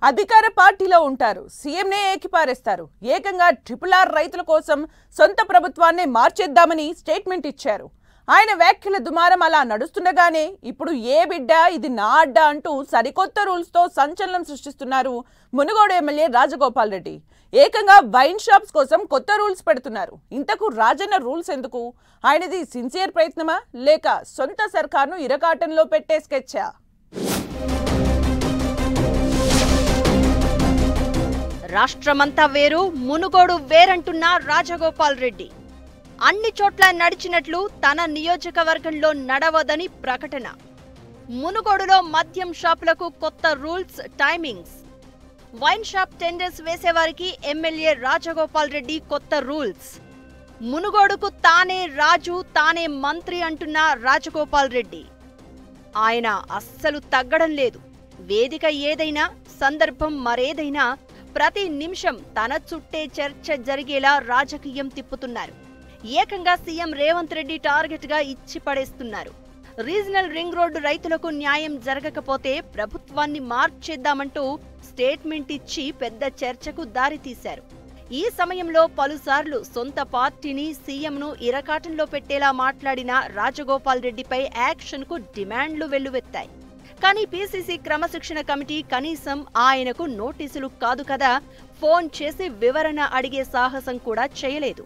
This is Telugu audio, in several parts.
అధికార పార్టీలో ఉంటారు, సీఎంనే ఏకిపారేస్తారు. ఏకంగా RRR రైతుల కోసం సొంత ప్రభుత్వాన్ని మార్చేద్దామని స్టేట్మెంట్ ఇచ్చారు. ఆయన వ్యాఖ్యల దుమారం అలా నడుస్తుండగానే ఇప్పుడు ఏ బిడ్డ ఇది నా అడ్డ అంటూ సరికొత్త రూల్స్ తో సంచలనం సృష్టిస్తున్నారు మునుగోడు ఎమ్మెల్యే రాజగోపాల్ రెడ్డి. ఏకంగా వైన్ షాప్స్ కోసం కొత్త రూల్స్ పెడుతున్నారు. ఇంతకు రాజన్న రూల్స్ ఎందుకు? ఆయనది సిన్సియర్ ప్రయత్నమా లేక సొంత సర్కార్ను ఇరకాటంలో పెట్టే స్కెచ్చా? రాష్ట్రమంతా వేరు, మునుగోడు వేరంటున్న రాజగోపాల్ రెడ్డి. అన్ని చోట్ల నడిచినట్లు తన నియోజకవర్గంలో నడవదని ప్రకటన. మునుగోడులో మద్యం షాపులకు కొత్త rules, timings. Wine shop tenders వేసేవారికి ఎమ్మెల్యే రాజగోపాల్ రెడ్డి కొత్త రూల్స్. మునుగోడుకు తానే రాజు, తానే మంత్రి అంటున్న రాజగోపాల్ రెడ్డి. ఆయన అస్సలు తగ్గడం లేదు. వేదిక ఏదైనా, సందర్భం మరేదైనా ప్రతి నిమిషం తన చుట్టే చర్చ జరిగేలా రాజకీయం తిప్పుతున్నారు. ఏకంగా సీఎం రేవంత్ రెడ్డి టార్గెట్ గా ఇచ్చి పడేస్తున్నారు. రీజనల్ రింగ్ రోడ్డు రైతులకు న్యాయం జరగకపోతే ప్రభుత్వాన్ని మార్చేద్దామంటూ స్టేట్మెంట్ ఇచ్చి పెద్ద చర్చకు దారితీశారు. ఈ సమయంలో పలుసార్లు సొంత పార్టీని, సీఎంను ఇరకాటంలో పెట్టేలా మాట్లాడిన రాజగోపాల్ రెడ్డిపై యాక్షన్ కు డిమాండ్లు వెల్లువెత్తాయి. కానీ పీసీసీ క్రమశిక్షణ కమిటీ కనీసం ఆయనకు నోటీసులు కాదు కదా, ఫోన్ చేసి వివరణ అడిగే సాహసం కూడా చేయలేదు.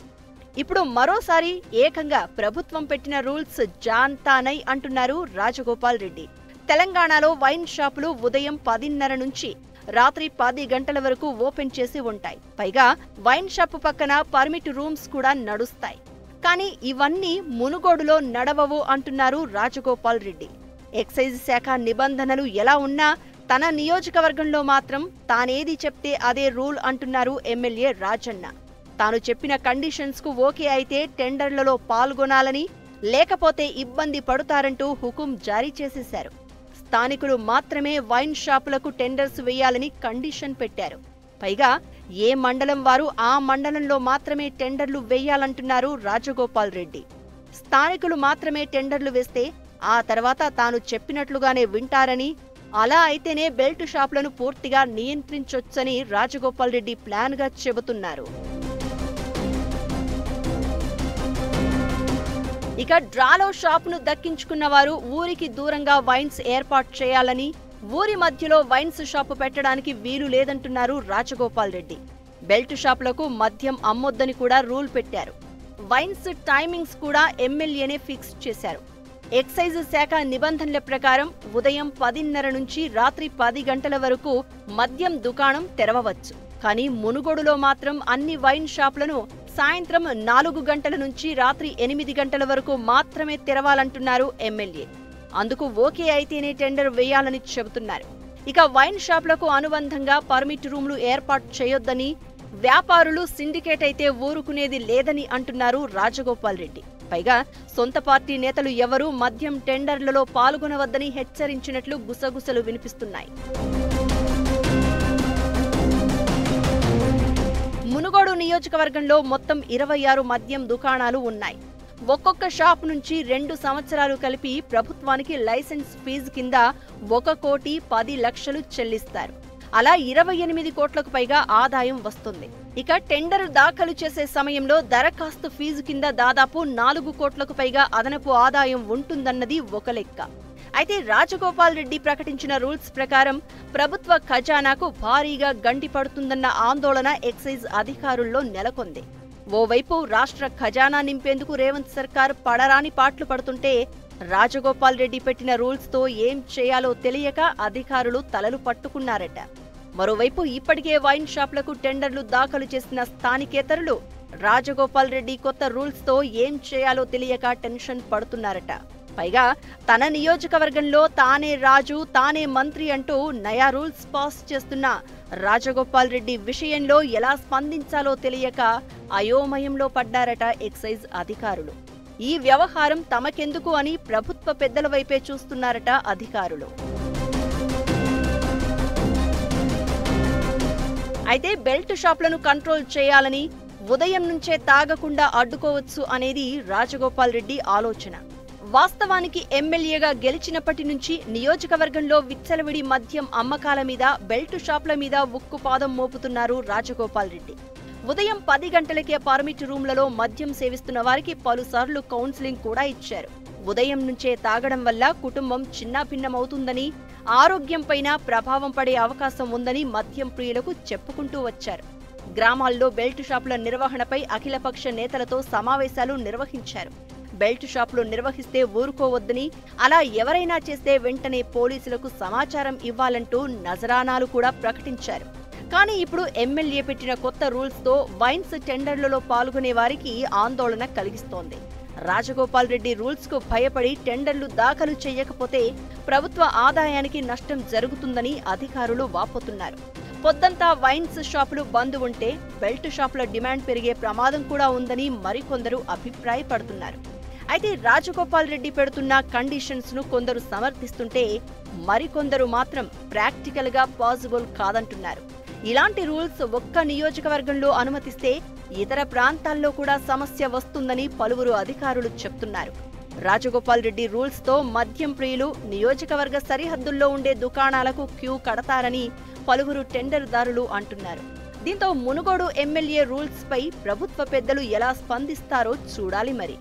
ఇప్పుడు మరోసారి ఏకంగా ప్రభుత్వం పెట్టిన రూల్స్ జాన్తానై అంటున్నారు రాజగోపాల్ రెడ్డి. తెలంగాణలో వైన్ షాపులు ఉదయం 10:30 నుంచి రాత్రి 10 గంటల వరకు ఓపెన్ చేసి ఉంటాయి. పైగా వైన్ షాపు పక్కన పర్మిట్ రూమ్స్ కూడా నడుస్తాయి. కానీ ఇవన్నీ మునుగోడులో నడవవు అంటున్నారు రాజగోపాల్ రెడ్డి. ఎక్సైజ్ శాఖ నిబంధనలు ఎలా ఉన్నా తన నియోజకవర్గంలో మాత్రం తానేది చెప్తే అదే రూల్ అంటున్నారు ఎమ్మెల్యే రాజన్న. తాను చెప్పిన కండిషన్స్ కు ఓకే అయితే టెండర్లలో పాల్గొనాలని, లేకపోతే ఇబ్బంది పడుతారంటూ హుకుం జారీ చేసేశారు. స్థానికులు మాత్రమే వైన్ షాపులకు టెండర్స్ వేయాలని కండిషన్ పెట్టారు. పైగా ఏ మండలం వారు ఆ మండలంలో మాత్రమే టెండర్లు వేయాలంటున్నారు రాజగోపాల్ రెడ్డి. స్థానికులు మాత్రమే టెండర్లు వేస్తే ఆ తర్వాత తాను చెప్పినట్లుగానే వింటారని, అలా అయితేనే బెల్ట్ షాపులను పూర్తిగా నియంత్రించొచ్చని రాజగోపాల్ రెడ్డి ప్లాన్ గా చెబుతున్నారు. ఇక డ్రాలో షాపును దక్కించుకున్న వారు ఊరికి దూరంగా వైన్స్ ఏర్పాటు చేయాలని, ఊరి మధ్యలో వైన్స్ షాపు పెట్టడానికి వీలు లేదంటున్నారు రాజగోపాల్ రెడ్డి. బెల్ట్ షాపులకు మద్యం అమ్మొద్దని కూడా రూల్ పెట్టారు. వైన్స్ టైమింగ్స్ కూడా ఎమ్మెల్యేనే ఫిక్స్ చేశారు. ఎక్సైజ్ శాఖ నిబంధనల ప్రకారం ఉదయం 10:30 నుంచి రాత్రి 10 గంటల వరకు మద్యం దుకాణం తెరవవచ్చు. కానీ మునుగోడులో మాత్రం అన్ని వైన్ షాపులను సాయంత్రం 4 గంటల నుంచి రాత్రి 8 గంటల వరకు మాత్రమే తెరవాలంటున్నారు ఎమ్మెల్యే. అందుకు ఓకే అయితేనే టెండర్ వేయాలని చెబుతున్నారు. ఇక వైన్ షాపులకు అనుబంధంగా పర్మిట్ రూమ్లు ఏర్పాటు చేయొద్దని, వ్యాపారులు సిండికేట్ అయితే ఊరుకునేది లేదని అంటున్నారు రాజగోపాల్ రెడ్డి. పైగా సొంత పార్టీ నేతలు ఎవరూ మద్యం టెండర్లలో పాల్గొనవద్దని హెచ్చరించినట్లు గుసగుసలు వినిపిస్తున్నాయి. మునుగోడు నియోజకవర్గంలో మొత్తం 26 మద్యం దుకాణాలు ఉన్నాయి. ఒక్కొక్క షాప్ నుంచి 2 సంవత్సరాలు కలిపి ప్రభుత్వానికి లైసెన్స్ ఫీజు కింద 1,10,00,000 చెల్లిస్తారు. అలా 28 కోట్లకు పైగా ఆదాయం వస్తుంది. ఇక టెండర్ దాఖలు చేసే సమయంలో దరఖాస్తు ఫీజు కింద దాదాపు 4 కోట్లకు పైగా అదనపు ఆదాయం ఉంటుందన్నది ఒక లెక్క. అయితే రాజగోపాల్ రెడ్డి ప్రకటించిన రూల్స్ ప్రకారం ప్రభుత్వ ఖజానాకు భారీగా గండి పడుతుందన్న ఆందోళన ఎక్సైజ్ అధికారుల్లో నెలకొంది. ఓవైపు రాష్ట్ర ఖజానా నింపేందుకు రేవంత్ సర్కార్ పడరాని పాట్లు పడుతుంటే, రాజగోపాల్ రెడ్డి పెట్టిన రూల్స్ తో ఏం చేయాలో తెలియక అధికారులు తలలు పట్టుకున్నారట. మరోవైపు ఇప్పటికే వైన్ షాపులకు టెండర్లు దాఖలు చేసిన స్థానికేతరులు రాజగోపాల్ రెడ్డి కొత్త రూల్స్ తో ఏం చేయాలో తెలియక టెన్షన్ పడుతున్నారట. పైగా తన నియోజకవర్గంలో తానే రాజు, తానే మంత్రి అంటూ నయా రూల్స్ పాస్ చేస్తున్న రాజగోపాల్ రెడ్డి విషయంలో ఎలా స్పందించాలో తెలియక అయోమయంలో పడ్డారట ఎక్సైజ్ అధికారులు. ఈ వ్యవహారం తమకెందుకు అని ప్రభుత్వ పెద్దల వైపే చూస్తున్నారట అధికారులు. అయితే బెల్ట్ షాపులను కంట్రోల్ చేయాలని, ఉదయం నుంచే తాగకుండా అడ్డుకోవచ్చు అనేది రాజగోపాల్ రెడ్డి ఆలోచన. వాస్తవానికి ఎమ్మెల్యేగా గెలిచినప్పటి నుంచి నియోజకవర్గంలో విచ్చలవిడి మద్యం అమ్మకాల మీద, బెల్ట్ షాపుల మీద ఉక్కుపాదం మోపుతున్నారు రాజగోపాల్ రెడ్డి. ఉదయం 10 గంటలకే పర్మిట్ రూమ్లలో మద్యం సేవిస్తున్న వారికి పలుసార్లు కౌన్సిలింగ్ కూడా ఇచ్చారు. ఉదయం నుంచే తాగడం వల్ల కుటుంబం చిన్నాభిన్నమవుతుందని, ఆరోగ్యంపైన ప్రభావం పడే అవకాశం ఉందని మద్యం ప్రియులకు చెప్పుకుంటూ వచ్చారు. గ్రామాల్లో బెల్ట్ షాపుల నిర్వహణపై అఖిలపక్ష నేతలతో సమావేశాలు నిర్వహించారు. బెల్ట్ షాపులు నిర్వహిస్తే ఊరుకోవద్దని, అలా ఎవరైనా చేస్తే వెంటనే పోలీసులకు సమాచారం ఇవ్వాలంటూ నజరానాలు కూడా ప్రకటించారు. కానీ ఇప్పుడు ఎమ్మెల్యే పెట్టిన కొత్త రూల్స్తో వైన్స్ టెండర్లలో పాల్గొనే వారికి ఆందోళన కలిగిస్తోంది. రాజగోపాల్ రెడ్డి రూల్స్కు భయపడి టెండర్లు దాఖలు చేయకపోతే ప్రభుత్వ ఆదాయానికి నష్టం జరుగుతుందని అధికారులు వాపోతున్నారు. పొద్దంతా వైన్స్ షాపులు బంద్ ఉంటే బెల్ట్ షాపుల డిమాండ్ పెరిగే ప్రమాదం కూడా ఉందని మరికొందరు అభిప్రాయపడుతున్నారు. అయితే రాజగోపాల్ రెడ్డి పెడుతున్న కండిషన్స్ ను కొందరు సమర్థిస్తుంటే మరికొందరు మాత్రం ప్రాక్టికల్ గా పాసిబుల్ కాదంటున్నారు. ఇలాంటి రూల్స్ ఒక్క నియోజకవర్గంలో అనుమతిస్తే ఇతర ప్రాంతాల్లో కూడా సమస్య వస్తుందని పలువురు అధికారులు చెప్తున్నారు. రాజగోపాల్ రెడ్డి రూల్స్ తో మద్యం ప్రియులు నియోజకవర్గ సరిహద్దుల్లో ఉండే దుకాణాలకు క్యూ కడతారని పలువురు టెండర్దారులు అంటున్నారు. దీంతో మునుగోడు ఎమ్మెల్యే రూల్స్ పై ప్రభుత్వ పెద్దలు ఎలా స్పందిస్తారో చూడాలి మరి.